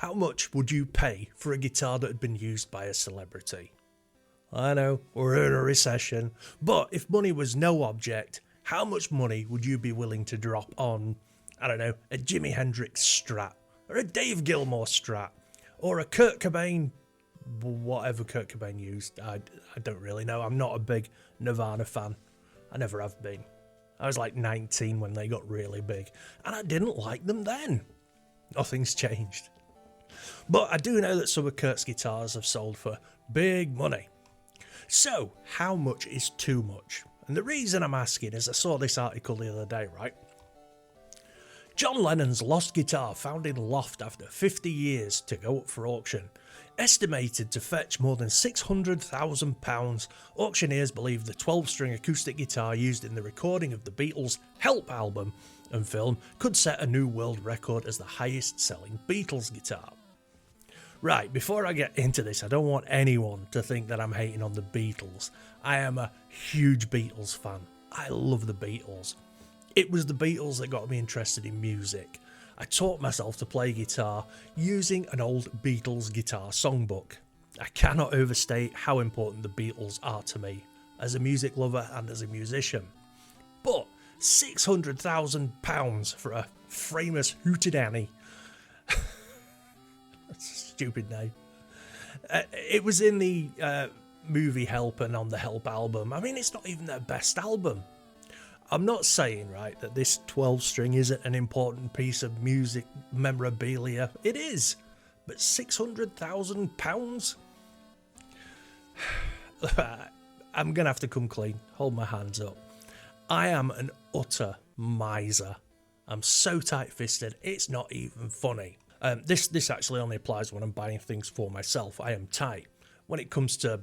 How much would you pay for a guitar that had been used by a celebrity? I know, we're in a recession, but if money was no object, how much money would you be willing to drop on, I don't know, a Jimi Hendrix Strat, or a Dave Gilmour Strat, or a Kurt Cobain, whatever Kurt Cobain used? I don't really know. I'm not a big Nirvana fan. I never have been. I was like 19 when they got really big, and I didn't like them then. Nothing's changed. But I do know that some of Kurt's guitars have sold for big money. So, how much is too much? And the reason I'm asking is I saw this article the other day, right? John Lennon's lost guitar found in loft after 50 years to go up for auction. Estimated to fetch more than £600,000, auctioneers believe the 12-string acoustic guitar used in the recording of the Beatles' Help album and film could set a new world record as the highest-selling Beatles guitar. Right, before I get into this, I don't want anyone to think that I'm hating on the Beatles. I am a huge Beatles fan. I love the Beatles. It was the Beatles that got me interested in music. I taught myself to play guitar using an old Beatles guitar songbook. I cannot overstate how important the Beatles are to me, as a music lover and as a musician. But £600,000 for a Framus Hootenanny. That's a stupid name. It was in the movie Help and on the Help album. I mean, it's not even their best album. I'm not saying, right, that this 12-string isn't an important piece of music memorabilia. It is. But £600,000? I'm going to have to come clean. Hold my hands up. I am an utter miser. I'm so tight-fisted, it's not even funny. This actually only applies when I'm buying things for myself. I am tight. When it comes to,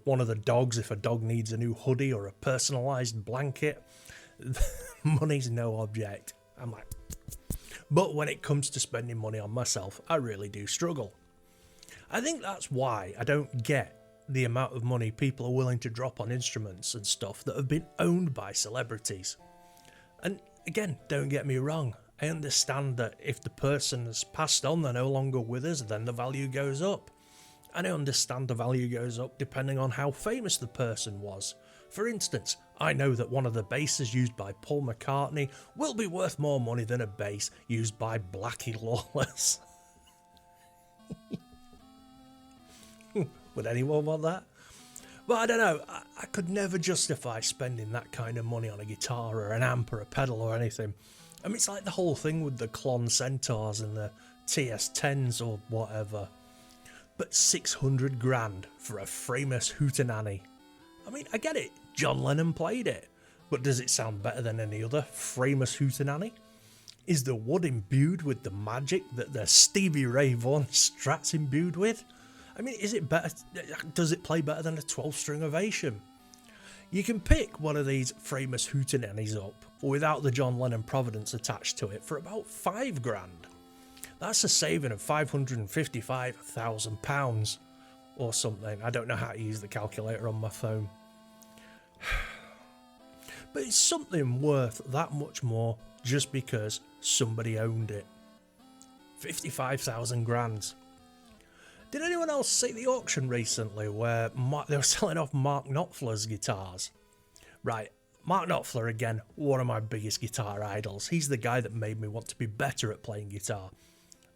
one of the dogs, if a dog needs a new hoodie or a personalised blanket, money's no object. I'm like, but when it comes to spending money on myself, I really do struggle. I think that's why I don't get the amount of money people are willing to drop on instruments and stuff that have been owned by celebrities. And again, don't get me wrong, I understand that if the person has passed on, they're no longer with us, then the value goes up. And I understand the value goes up depending on how famous the person was. For instance, I know that one of the basses used by Paul McCartney will be worth more money than a bass used by Blackie Lawless. Would anyone want that? But I don't know, I could never justify spending that kind of money on a guitar or an amp or a pedal or anything. I mean, it's like the whole thing with the Klon Centaurs and the TS10s or whatever. But 600 grand for a Framus Hootenanny. I mean, I get it, John Lennon played it, but does it sound better than any other Framus Hootenanny? Is the wood imbued with the magic that the Stevie Ray Vaughan Strat's imbued with? I mean, is it better? Does it play better than a 12-string Ovation? You can pick one of these Framus Hootenannys up without the John Lennon Providence attached to it for about £5 grand. That's a saving of £555,000 or something. I don't know how to use the calculator on my phone. But it's something worth that much more just because somebody owned it. 55,000 grand. Did anyone else see the auction recently where they were selling off Mark Knopfler's guitars? Right, Mark Knopfler, again, one of my biggest guitar idols. He's the guy that made me want to be better at playing guitar.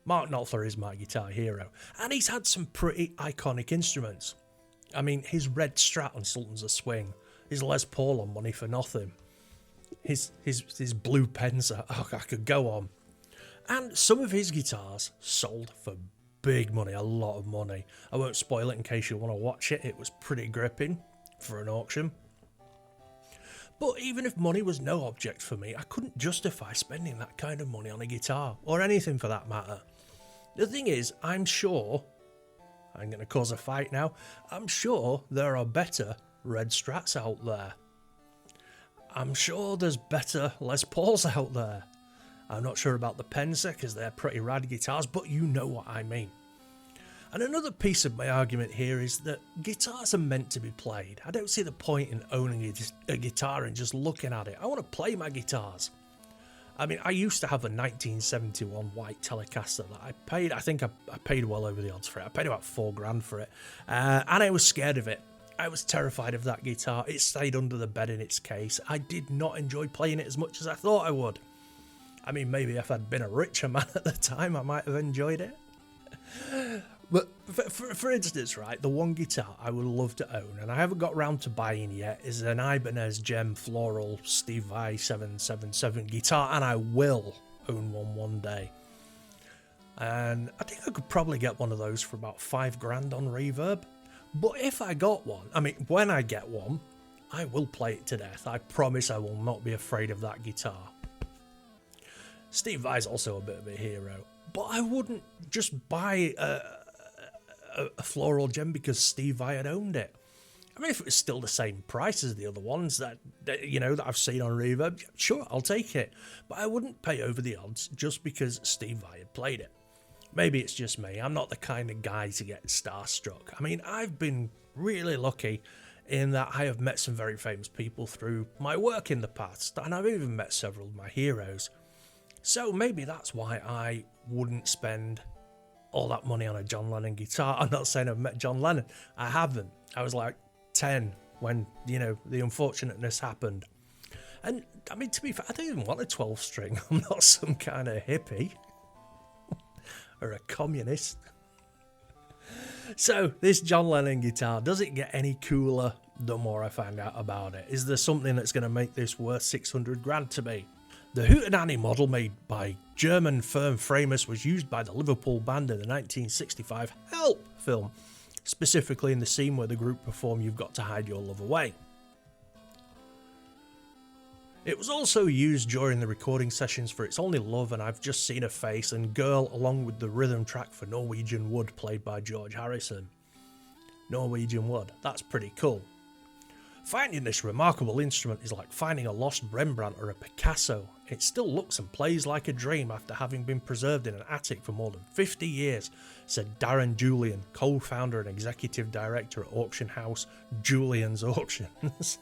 Mark Knopfler is my guitar hero, and he's had some pretty iconic instruments. I mean, his red Strat on Sultans of Swing, his Les Paul on Money for Nothing, his blue Pensa, I could go on. And some of his guitars sold for big money, a lot of money. I won't spoil it in case you want to watch it. It was pretty gripping for an auction. But even if money was no object for me, I couldn't justify spending that kind of money on a guitar, or anything for that matter. The thing is, I'm sure, I'm going to cause a fight now, I'm sure there are better red Strats out there. I'm sure there's better Les Pauls out there. I'm not sure about the Pensa because they're pretty rad guitars, but you know what I mean. And another piece of my argument here is that guitars are meant to be played. I don't see the point in owning a guitar and just looking at it. I want to play my guitars. I mean, I used to have a 1971 white Telecaster that I paid, I think I paid well over the odds for it. I paid about $4,000 for it. And I was scared of it. I was terrified of that guitar. It stayed under the bed in its case. I did not enjoy playing it as much as I thought I would. I mean, maybe if I'd been a richer man at the time, I might have enjoyed it. But for instance, right, the one guitar I would love to own, and I haven't got round to buying yet, is an Ibanez Gem Floral Steve Vai 777 guitar, and I will own one day. And I think I could probably get one of those for about $5,000 on Reverb. But if I got one, I mean, when I get one, I will play it to death. I promise I will not be afraid of that guitar. Steve Vai's also a bit of a hero, but I wouldn't just buy a floral gem because Steve Vai had owned it. I mean, if it was still the same price as the other ones that I've seen on Reverb, sure, I'll take it. But I wouldn't pay over the odds just because Steve Vai had played it. Maybe it's just me. I'm not the kind of guy to get starstruck. I mean, I've been really lucky in that I have met some very famous people through my work in the past, and I've even met several of my heroes. So maybe that's why I wouldn't spend all that money on a John Lennon guitar. I'm not saying I've met John Lennon. I haven't. I was like 10 when, the unfortunateness happened. And, I mean, to be fair, I don't even want a 12-string. I'm not some kind of hippie. Or a communist. So, this John Lennon guitar, does it get any cooler the more I find out about it? Is there something that's going to make this worth $600,000 to me? The Hootenanny model made by German firm Framus was used by the Liverpool band in the 1965 Help film, specifically in the scene where the group perform You've Got to Hide Your Love Away. It was also used during the recording sessions for It's Only Love and I've Just Seen a Face and Girl, along with the rhythm track for Norwegian Wood played by George Harrison. Norwegian Wood, that's pretty cool. Finding this remarkable instrument is like finding a lost Rembrandt or a Picasso. It still looks and plays like a dream after having been preserved in an attic for more than 50 years, said Darren Julian, co-founder and executive director at auction house Julian's Auctions.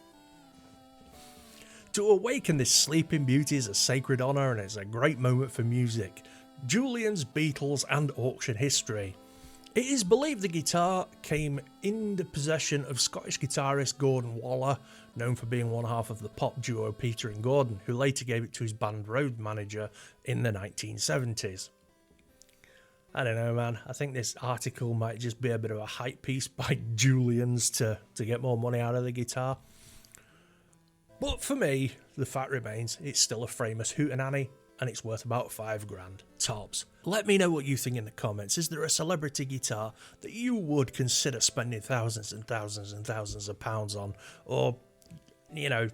To awaken this sleeping beauty is a sacred honour and it's a great moment for music, Julian's, Beatles and auction history. It is believed the guitar came in the possession of Scottish guitarist Gordon Waller, known for being one half of the pop duo Peter and Gordon, who later gave it to his band road manager in the 1970s. I don't know, man. I think this article might just be a bit of a hype piece by Julian's to get more money out of the guitar. But for me, the fact remains, it's still a Framus Hootenanny, and it's worth about $5,000 tops. Let me know what you think in the comments. Is there a celebrity guitar that you would consider spending thousands and thousands and thousands of pounds on? Or, are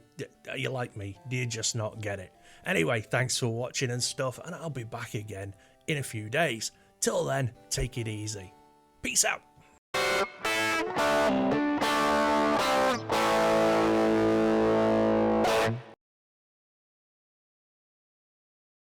you like me? Do you just not get it? Anyway, thanks for watching and stuff, and I'll be back again in a few days. Till then, take it easy. Peace out.